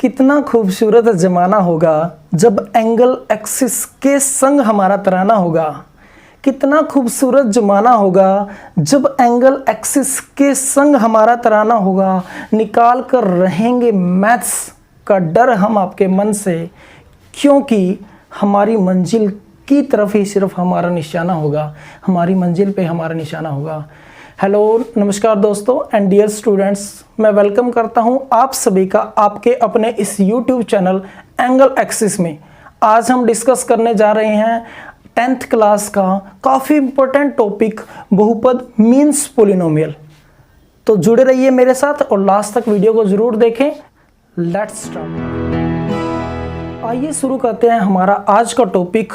कितना खूबसूरत ज़माना होगा जब एंगल एक्सिस के संग हमारा तराना होगा। कितना खूबसूरत ज़माना होगा जब एंगल एक्सिस के संग हमारा तराना होगा। निकाल कर रहेंगे मैथ्स का डर हम आपके मन से, क्योंकि हमारी मंजिल की तरफ ही सिर्फ हमारा निशाना होगा। हमारी मंजिल पे हमारा निशाना होगा। हेलो नमस्कार दोस्तों एंड डियर स्टूडेंट्स, मैं वेलकम करता हूं आप सभी का आपके अपने इस यूट्यूब चैनल एंगल एक्सिस में। आज हम डिस्कस करने जा रहे हैं 10th क्लास का काफ़ी इम्पोर्टेंट टॉपिक बहुपद मीन्स पोलिनोमियल। तो जुड़े रहिए मेरे साथ और लास्ट तक वीडियो को ज़रूर देखें। Let's start. आइए शुरू करते हैं हमारा आज का टॉपिक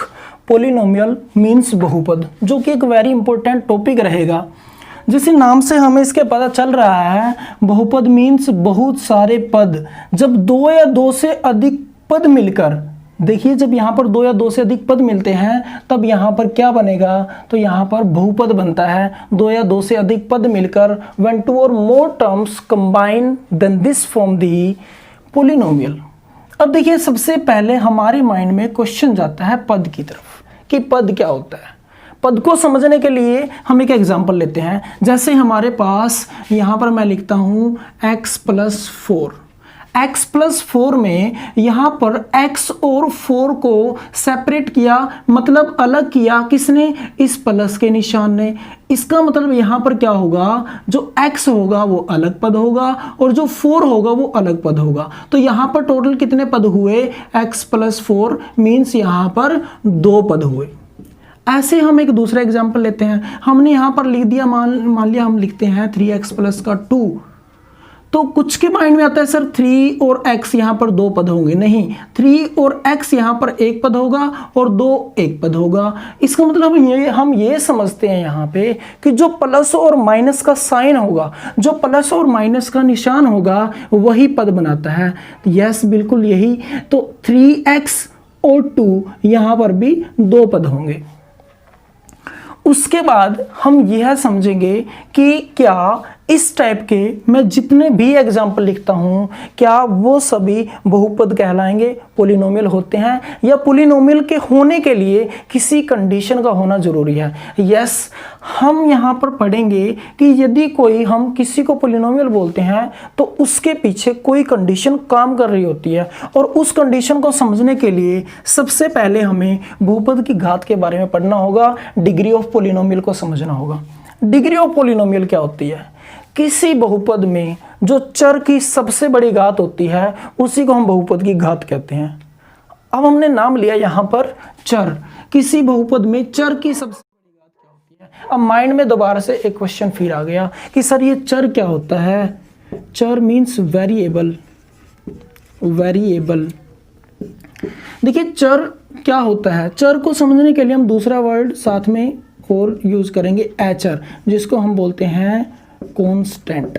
पोलिनोमियल मीन्स बहुपद, जो कि एक वेरी इंपॉर्टेंट टॉपिक रहेगा। जिस नाम से हमें इसके पता चल रहा है, बहुपद मीन्स बहुत सारे पद। जब दो या दो से अधिक पद मिलकर, देखिए जब यहाँ पर दो या दो से अधिक पद मिलते हैं तब यहाँ पर क्या बनेगा, तो यहाँ पर बहुपद बनता है। दो या दो से अधिक पद मिलकर when two or more terms combine then this form the polynomial। अब देखिए सबसे पहले हमारे माइंड में क्वेश्चन जाता है पद की तरफ कि पद क्या होता है। पद को समझने के लिए हम एक एग्जांपल लेते हैं। जैसे हमारे पास यहाँ पर मैं लिखता हूँ x + 4। x + 4 में यहाँ पर x और 4 को सेपरेट किया, मतलब अलग किया किसने, इस प्लस के निशान ने। इसका मतलब यहाँ पर क्या होगा, जो x होगा वो अलग पद होगा और जो 4 होगा वो अलग पद होगा। तो यहाँ पर टोटल कितने पद हुए, x + 4 मीन्स यहाँ पर 2 पद हुए। ऐसे हम एक दूसरा एग्जांपल लेते हैं। हमने यहाँ पर लिख दिया, मान लिया हम लिखते हैं 3x + 2। तो कुछ के माइंड में आता है सर 3 और x यहाँ पर 2 पद होंगे। नहीं, 3 और x यहाँ पर 1 पद होगा और 2 1 पद होगा। इसका मतलब हम ये समझते हैं यहाँ पे कि जो प्लस और माइनस का साइन होगा, जो प्लस और माइनस का निशान होगा, वही पद बनाता है। यस, बिल्कुल यही। तो 3x और 2 यहाँ पर भी 2 पद होंगे। उसके बाद हम यह समझेंगे कि क्या इस टाइप के मैं जितने भी एग्जाम्पल लिखता हूँ, क्या वो सभी बहुपद कहलाएंगे, पोलिनोमियल होते हैं, या पोलिनोमियल के होने के लिए किसी कंडीशन का होना जरूरी है। यस, हम यहाँ पर पढ़ेंगे कि यदि कोई हम किसी को पोलिनोमियल बोलते हैं तो उसके पीछे कोई कंडीशन काम कर रही होती है, और उस कंडीशन को समझने के लिए सबसे पहले हमें बहुपद की घात के बारे में पढ़ना होगा, डिग्री ऑफ पोलिनोमियल को समझना होगा। डिग्री ऑफ पोलिनोमियल क्या होती है? किसी बहुपद में जो चर की सबसे बड़ी घात होती है उसी को हम बहुपद की घात कहते हैं। अब हमने नाम लिया यहाँ पर चर। किसी बहुपद में चर की सबसे बड़ी घात क्या होती है? अब माइंड में दोबारा से एक क्वेश्चन फिर आ गया कि सर ये चर क्या होता है। चर मीन्स वेरिएबल। वेरिएबल, देखिए चर क्या होता है। चर को समझने के लिए हम दूसरा वर्ड साथ में और यूज करेंगे, एचर, जिसको हम बोलते हैं कांस्टेंट।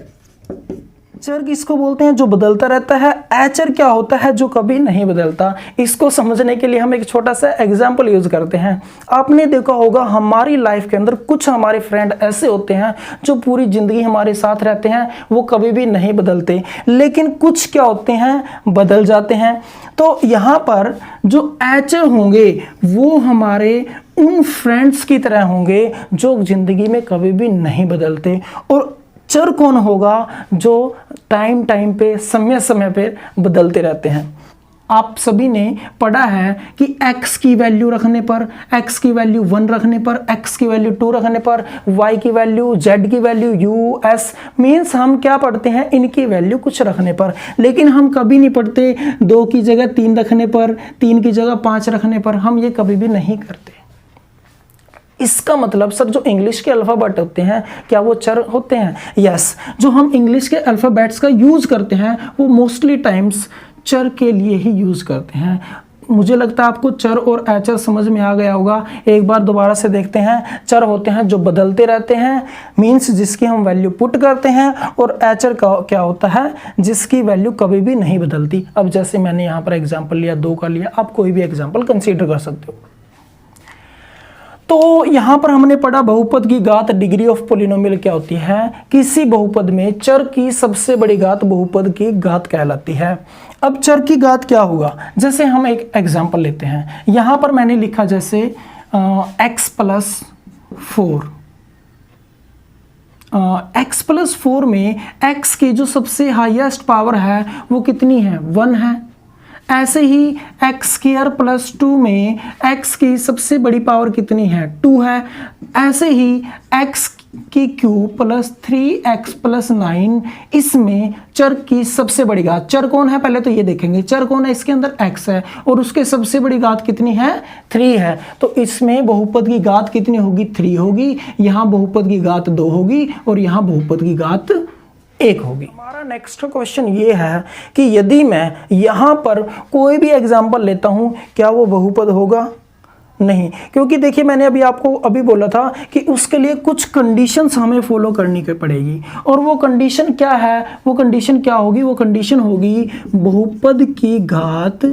चर किसको बोलते हैं, जो बदलता रहता है। एचर क्या होता है, जो कभी नहीं बदलता। इसको समझने के लिए हम एक छोटा सा एग्जांपल यूज करते हैं। आपने देखा होगा हमारी लाइफ के अंदर कुछ हमारे फ्रेंड ऐसे होते हैं जो पूरी जिंदगी हमारे साथ रहते हैं, वो कभी भी नहीं बदलते। लेकिन कुछ क्या होते हैं, बदल जाते हैं। तो यहाँ पर जो एचर होंगे वो हमारे उन फ्रेंड्स की तरह होंगे जो जिंदगी में कभी भी नहीं बदलते। और चर कौन होगा, जो टाइम पे समय पे बदलते रहते हैं। आप सभी ने पढ़ा है कि x की वैल्यू रखने पर, x की वैल्यू 1 रखने पर, x की वैल्यू 2 रखने पर, y की वैल्यू, z की वैल्यू u, s मीन्स हम क्या पढ़ते हैं, इनकी वैल्यू कुछ रखने पर। लेकिन हम कभी नहीं पढ़ते 2 की जगह 3 रखने पर, 3 की जगह 5 रखने पर। हम ये कभी भी नहीं करते। इसका मतलब सर जो इंग्लिश के अल्फ़ाबेट होते हैं क्या वो चर होते हैं? यस, जो हम इंग्लिश के अल्फ़ाबेट्स का यूज़ करते हैं वो मोस्टली टाइम्स चर के लिए ही यूज़ करते हैं। मुझे लगता है आपको चर और एचर समझ में आ गया होगा। एक बार दोबारा से देखते हैं। चर होते हैं जो बदलते रहते हैं, मीन्स जिसकी हम वैल्यू पुट करते हैं, और एचर का क्या होता है, जिसकी वैल्यू कभी भी नहीं बदलती। अब जैसे मैंने यहाँ पर एग्जाम्पल लिया, 2 का लिया, आप कोई भी एग्जाम्पल कंसीडर कर सकते हो। तो यहाँ पर हमने पढ़ा बहुपद की घात, डिग्री ऑफ पोलिनोमियल क्या होती है। किसी बहुपद में चर की सबसे बड़ी घात बहुपद की घात कहलाती है। अब चर की घात क्या होगा, जैसे हम एक एग्जांपल लेते हैं। यहां पर मैंने लिखा जैसे x प्लस 4, x प्लस 4 में x की जो सबसे हाईएस्ट पावर है वो कितनी है, 1 है। ऐसे ही एक्स स्क्वायर प्लस 2 में x की सबसे बड़ी पावर कितनी है, 2 है। ऐसे ही x की क्यूब प्लस 3x प्लस 9, इसमें चर की सबसे बड़ी घात, चर कौन है पहले तो ये देखेंगे, चर कौन है, इसके अंदर x है और उसके सबसे बड़ी घात कितनी है, 3 है। तो इसमें बहुपद की घात कितनी होगी, 3 होगी। यहाँ बहुपद की घात 2 होगी और यहाँ बहुपद की घात 1 होगी। हमारा नेक्स्ट क्वेश्चन ये है कि यदि मैं यहाँ पर कोई भी एग्जाम्पल लेता हूँ, क्या वो बहुपद होगा, नहीं, क्योंकि देखिए मैंने आपको बोला था कि उसके लिए कुछ कंडीशंस हमें फॉलो करनी पड़ेगी। और वो कंडीशन क्या है, वो कंडीशन क्या होगी, वो कंडीशन होगी बहुपद की घात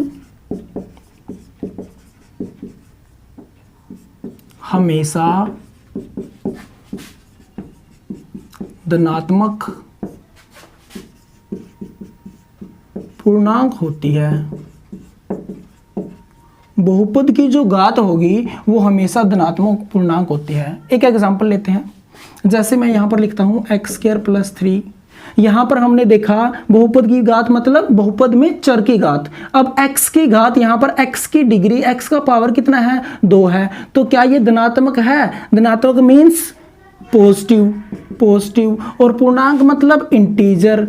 हमेशा धनात्मक पूर्णांक होती है। बहुपद की जो घात होगी वो हमेशा धनात्मक पूर्णांक होती है। एक एग्जांपल लेते हैं, जैसे मैं यहाँ पर लिखता हूँ x स्क्वायर प्लस 3। यहाँ पर हमने देखा बहुपद की घात मतलब बहुपद में चर की घात। अब x की घात, यहाँ पर x की डिग्री, x का पावर कितना है, 2 है। तो क्या ये धनात्मक है, धनात्मक मीन्स पॉजिटिव, और पूर्णांक मतलब इंटीजर,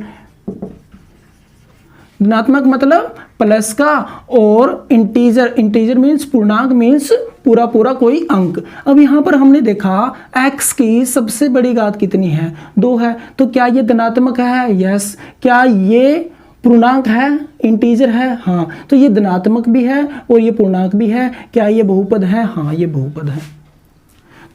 धनात्मक मतलब प्लस का, और इंटीजर मीन्स पूर्णांक मीन्स पूरा कोई अंक। अब यहाँ पर हमने देखा x की सबसे बड़ी घात कितनी है, 2 है। तो क्या ये धनात्मक है, यस। क्या ये पूर्णांक है, इंटीजर है, हाँ। तो ये धनात्मक भी है और ये पूर्णांक भी है। क्या ये बहुपद है, हाँ ये बहुपद है।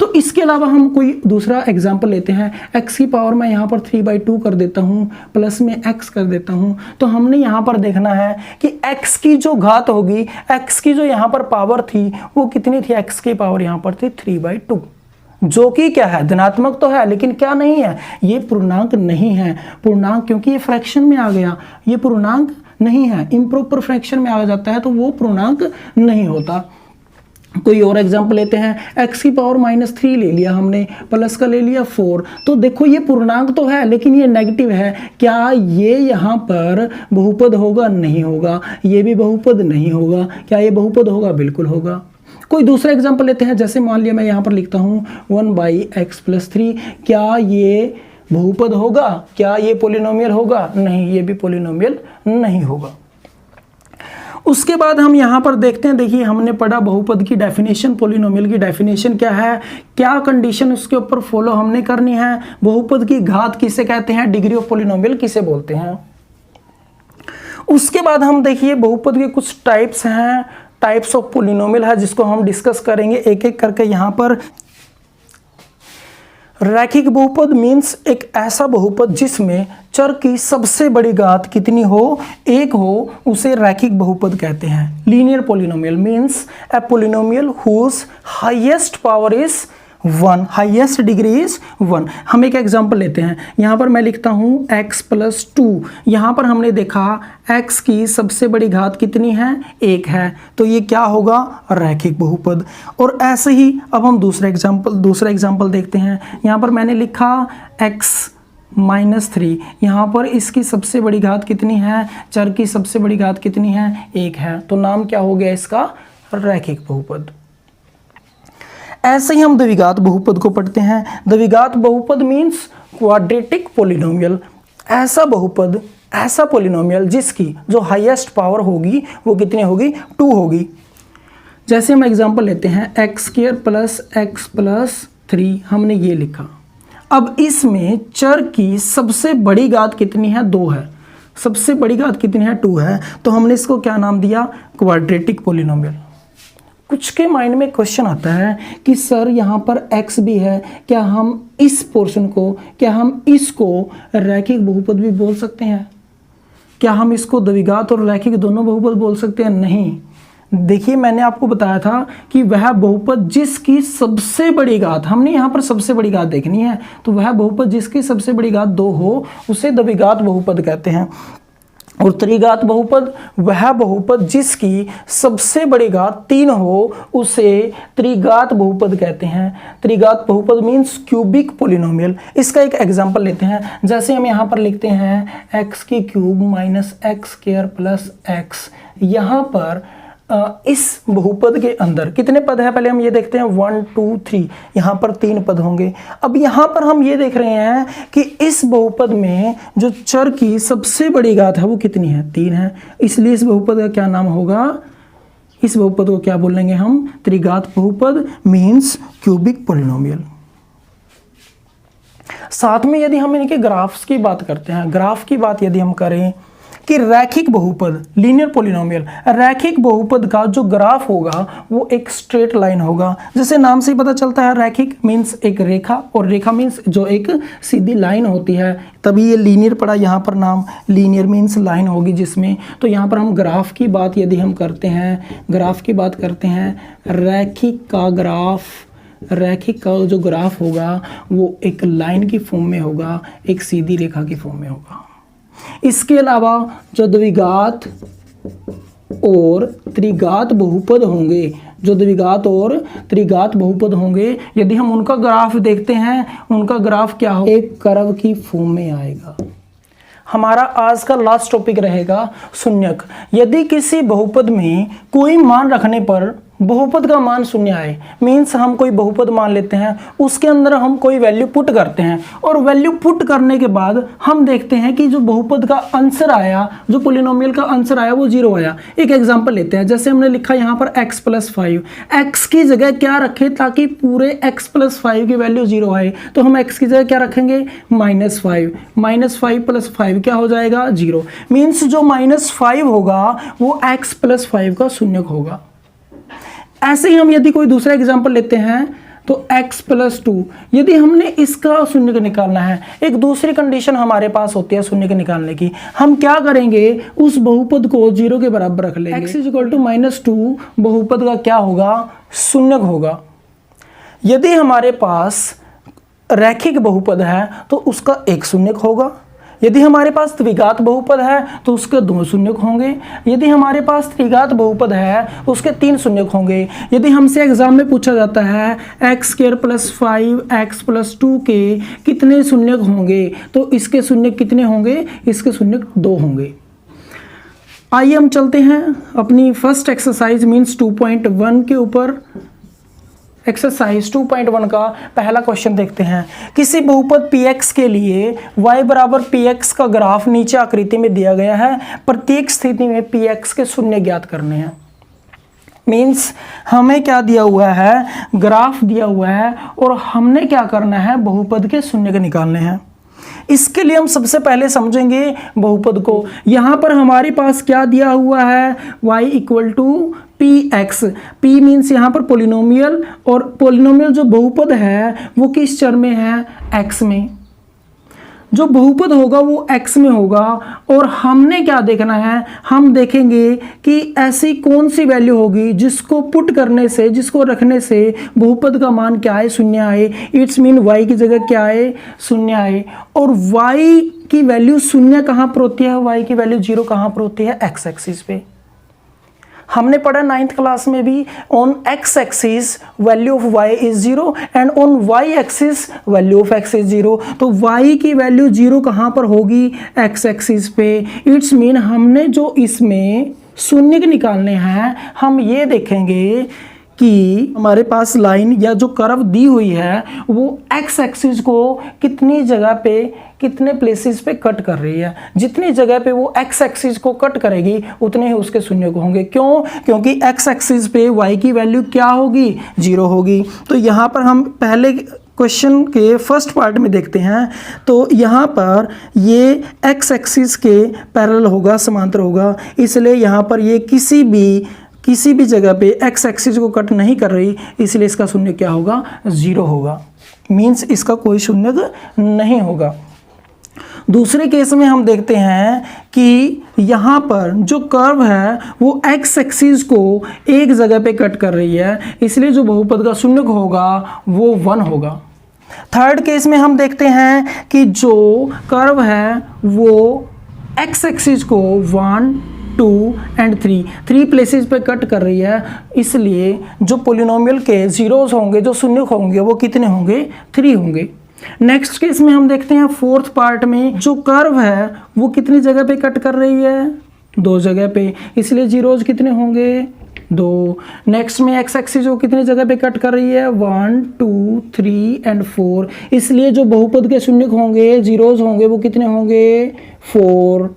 तो इसके अलावा हम कोई दूसरा एग्जाम्पल लेते हैं। x की पावर मैं यहाँ पर 3/2 कर देता हूँ, प्लस में x कर देता हूँ। तो हमने यहाँ पर देखना है कि x की जो घात होगी, x की जो यहाँ पर पावर थी वो कितनी थी, x की पावर यहाँ पर थी 3/2, जो कि क्या है, धनात्मक तो है लेकिन क्या नहीं है, ये पूर्णांक नहीं है। पूर्णांक क्योंकि ये फ्रैक्शन में आ गया, ये पूर्णांक नहीं है। इम्प्रॉपर फ्रैक्शन में आ जाता है तो वो पूर्णांक नहीं होता। कोई और एग्जाम्पल लेते हैं, x की पावर -3 ले लिया हमने, प्लस का ले लिया 4। तो देखो ये पूर्णांक तो है लेकिन ये नेगेटिव है। क्या ये यहाँ पर बहुपद होगा, नहीं होगा। ये भी बहुपद नहीं होगा। क्या ये बहुपद होगा, बिल्कुल होगा। कोई दूसरा एग्जाम्पल लेते हैं, जैसे मान लिया मैं यहाँ पर लिखता हूँ 1/x + 3। क्या ये बहुपद होगा, क्या ये पोलिनोमियल होगा, नहीं, ये भी पोलिनोमियल नहीं होगा। उसके बाद हम यहाँ पर देखते हैं, देखिए हमने पढ़ा बहुपद की डेफिनेशन, पोलिनोमियल की डेफिनेशन क्या है, क्या कंडीशन उसके ऊपर फॉलो हमने करनी है, बहुपद की घात किसे कहते हैं, डिग्री ऑफ पोलिनोमियल किसे बोलते हैं। उसके बाद हम देखिए बहुपद के कुछ टाइप्स हैं, टाइप्स ऑफ पोलिनोमियल है, जिसको हम डिस्कस करेंगे एक एक करके। यहाँ पर रैखिक बहुपद मीन्स एक ऐसा बहुपद जिसमें चर की सबसे बड़ी घात कितनी हो, 1 हो, उसे रैखिक बहुपद कहते हैं। Linear polynomial means a polynomial whose highest power is 1, highest degree is 1। हम एक एग्जांपल लेते हैं, यहाँ पर मैं लिखता हूँ x + 2। यहाँ पर हमने देखा x की सबसे बड़ी घात कितनी है, 1 है। तो ये क्या होगा, रैखिक बहुपद। और ऐसे ही अब हम दूसरा एग्जांपल देखते हैं। यहाँ पर मैंने लिखा x -3। यहाँ पर इसकी सबसे बड़ी घात कितनी है, चर की सबसे बड़ी घात कितनी है, 1 है। तो नाम क्या हो गया इसका, रैखिक बहुपद। ऐसे ही हम द्विघात बहुपद को पढ़ते हैं। द्विघात बहुपद मीन्स क्वाड्रेटिक पोलिनोमियल, ऐसा बहुपद, ऐसा पोलिनोमियल जिसकी जो हाईएस्ट पावर होगी वो कितनी होगी, 2 होगी। जैसे हम एग्जांपल लेते हैं x² + x + 3, हमने ये लिखा। अब इसमें चर की सबसे बड़ी घात कितनी है, 2 है। सबसे बड़ी घात कितनी है, 2 है। तो हमने इसको क्या नाम दिया, क्वाड्रेटिक पोलिनोमियल। कुछ के माइंड में क्वेश्चन आता है कि सर यहाँ पर x भी है, क्या हम इस पोर्शन को, क्या हम इसको रैखिक बहुपद भी बोल सकते हैं, क्या हम इसको द्विघात और रैखिक दोनों बहुपद बोल सकते हैं, नहीं। देखिए मैंने आपको बताया था कि वह बहुपद जिसकी सबसे बड़ी घात, हमने यहाँ पर सबसे बड़ी घात देखनी है, तो वह बहुपद जिसकी सबसे बड़ी घात 2 हो उसे द्विघात बहुपद कहते हैं। और त्रिघात बहुपद वह बहुपद जिसकी सबसे बड़ी घात 3 हो उसे त्रिघात बहुपद कहते हैं। त्रिघात बहुपद मीन्स क्यूबिक पोलिनोमियल। इसका एक एग्जांपल लेते हैं, जैसे हम यहाँ पर लिखते हैं x³ minus x square plus x. यहाँ पर इस बहुपद के अंदर कितने पद हैं पहले हम ये देखते हैं, 1 2 3, यहाँ पर 3 पद होंगे। अब यहाँ पर हम ये देख रहे हैं कि इस बहुपद में जो चर की सबसे बड़ी घात है वो कितनी है, 3 है। इसलिए इस बहुपद का क्या नाम होगा, इस बहुपद को क्या बोलेंगे हम, त्रिघात बहुपद मीन्स क्यूबिक पोलिनोमियल। साथ में यदि हम इनके ग्राफ्स की बात करते हैं, ग्राफ की बात यदि हम करें कि रैखिक बहुपद लीनियर पोलिनोमियल, रैखिक बहुपद का जो ग्राफ होगा वो एक स्ट्रेट लाइन होगा। जैसे नाम से ही पता चलता है रैखिक मीन्स एक रेखा, और रेखा मीन्स जो एक सीधी लाइन होती है, तभी ये लीनियर पड़ा यहाँ पर नाम, लीनियर मीन्स लाइन होगी जिसमें। तो यहाँ पर हम ग्राफ की बात यदि हम करते हैं, ग्राफ की बात करते हैं, रैखिक का ग्राफ, रैखिक का जो ग्राफ होगा वो एक लाइन की फॉर्म में होगा, एक सीधी रेखा की फॉर्म में होगा। इसके अलावा जो द्विघात और त्रिघात बहुपद होंगे, जो द्विघात और त्रिघात बहुपद होंगे, यदि हम उनका ग्राफ देखते हैं, उनका ग्राफ क्या हो, एक कर्व की फॉर्म में आएगा। हमारा आज का लास्ट टॉपिक रहेगा शून्यक। यदि किसी बहुपद में कोई मान रखने पर बहुपद का मान शून्य आए, मीन्स हम कोई बहुपद मान लेते हैं, उसके अंदर हम कोई वैल्यू पुट करते हैं, और वैल्यू पुट करने के बाद हम देखते हैं कि जो बहुपद का आंसर आया, जो पोलिनोमियल का आंसर आया वो 0 आया। एक एग्जांपल लेते हैं, जैसे हमने लिखा यहाँ पर x + 5, x की जगह क्या रखें ताकि पूरे x + 5 की वैल्यू 0 आए, तो हम x की जगह क्या रखेंगे, -5, -5 + 5 क्या हो जाएगा, 0। मीन्स जो -5 होगा वो x + 5 का शून्यक होगा। ऐसे ही हम यदि कोई दूसरा एग्जांपल लेते हैं तो x + 2, यदि हमने इसका शून्य निकालना है, एक दूसरी कंडीशन हमारे पास होती है शून्य के निकालने की, हम क्या करेंगे, उस बहुपद को 0 के बराबर रख लेंगे। x = -2 बहुपद का क्या होगा, शून्यक होगा। यदि हमारे पास रैखिक बहुपद है तो उसका एक शून्यक होगा। यदि हमारे पास द्विघात बहुपद है तो उसके 2 शून्यक होंगे। यदि हमारे पास त्रिघात बहुपद है उसके 3 शून्यक होंगे। यदि हमसे एग्जाम में पूछा जाता है x² + 5 x + 2 के कितने शून्यक होंगे, तो इसके शून्यक कितने होंगे, इसके शून्यक 2 होंगे। आइए हम चलते हैं अपनी फर्स्ट एक्सरसाइज मीन्स 2.1 के ऊपर। एक्सरसाइज 2.1 का पहला क्वेश्चन देखते हैं। किसी बहुपद px के लिए y = px का ग्राफ नीचे आकृति में दिया गया है। प्रत्येक स्थिति में px के शून्य ज्ञात करने हैं। मीन्स हमें क्या दिया हुआ है, ग्राफ दिया हुआ है, और हमने क्या करना है, बहुपद के शून्य निकालने हैं। इसके लिए हम सबसे पहले समझेंगे बहुपद को। यहाँ पर हमारे पास क्या दिया हुआ है, y = px, p मीन्स यहाँ पर पोलिनोमियल, और पोलिनोमियल जो बहुपद है वो किस चर में है, x में। जो बहुपद होगा वो x में होगा, और हमने क्या देखना है, हम देखेंगे कि ऐसी कौन सी वैल्यू होगी जिसको पुट करने से, जिसको रखने से बहुपद का मान क्या आए, शून्य आए। इट्स मीन y की जगह क्या आए, शून्य आए। और y की वैल्यू शून्य कहाँ पर होती है, y की वैल्यू 0 कहाँ पर होती है, x एक्सिस पे। हमने पढ़ा 9th क्लास में भी, on x axis value of y is 0 and on y axis value of x is 0। तो y की वैल्यू 0 कहाँ पर होगी, x एक्सिस पे। इट्स मीन हमने जो इसमें शून्य निकालने हैं, हम ये देखेंगे कि हमारे पास लाइन या जो कर्व दी हुई है वो x एक्सिस को कितनी जगह पे, कितने प्लेसेस पे कट कर रही है। जितनी जगह पे वो x एक्सिस को कट करेगी उतने ही उसके शून्य होंगे। क्यों, क्योंकि x एक्सिस पे y की वैल्यू क्या होगी, 0 होगी। तो यहाँ पर हम पहले क्वेश्चन के फर्स्ट पार्ट में देखते हैं। तो यहाँ पर ये x एक्सिस के पैरेलल होगा, समांतर होगा, इसलिए यहाँ पर ये किसी भी जगह पे x एक्सिस को कट नहीं कर रही, इसलिए इसका शून्य क्या होगा, 0 होगा। मीन्स इसका कोई शून्य नहीं होगा। दूसरे केस में हम देखते हैं कि यहाँ पर जो कर्व है वो x एक्सिस को एक जगह पे कट कर रही है, इसलिए जो बहुपद का शून्य होगा वो 1 होगा। थर्ड केस में हम देखते हैं कि जो कर्व है वो एक्स एक्सिस को 1 2 एंड 3 प्लेसेस पे कट कर रही है, इसलिए जो पोलिनोमियल के जीरोस होंगे, जो शून्य होंगे, वो कितने होंगे? 3 होंगे। नेक्स्ट केस में हम देखते हैं फोर्थ पार्ट में, जो कर्व है वो कितनी जगह पे कट कर रही है? 2 जगह पे, इसलिए जीरोस कितने होंगे? 2। नेक्स्ट में एक्स एक्सिस वो कितनी जगह पे कट कर रही है? 1 2 3 एंड 4, इसलिए जो बहुपद के शून्य होंगे, जीरोस होंगे, वो कितने होंगे? 4।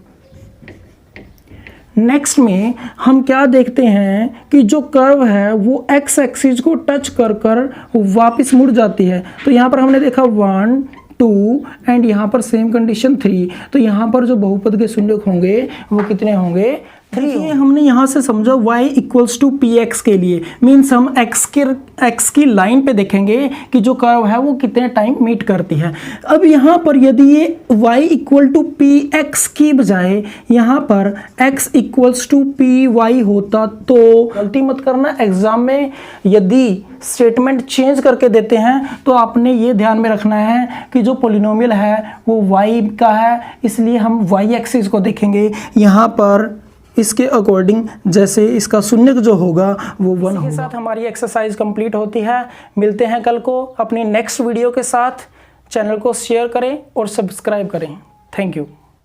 नेक्स्ट में हम क्या देखते हैं कि जो कर्व है वो एक्स एक्सिस को टच कर कर वापस मुड़ जाती है। तो यहाँ पर हमने देखा 1 2 एंड यहाँ पर सेम कंडीशन 3, तो यहाँ पर जो बहुपद के शून्य होंगे वो कितने होंगे? 3। ये हमने यहाँ से समझा y equals to P X के लिए, मीन्स हम x की लाइन पे देखेंगे कि जो कर्व है वो कितने टाइम मीट करती है। अब यहाँ पर यदि ये y equal to P X की बजाय यहाँ पर x equals to P Y होता तो गलती मत करना, एग्जाम में यदि स्टेटमेंट चेंज करके देते हैं तो आपने ये ध्यान में रखना है कि जो पोलिनोमियल है वो y का है, इसलिए हम y एक्सिस को देखेंगे। यहाँ पर इसके अकॉर्डिंग जैसे इसका शून्य जो होगा वो 1 होगा। इसके साथ हमारी एक्सरसाइज कंप्लीट होती है। मिलते हैं कल को अपनी नेक्स्ट वीडियो के साथ। चैनल को शेयर करें और सब्सक्राइब करें। Thank you.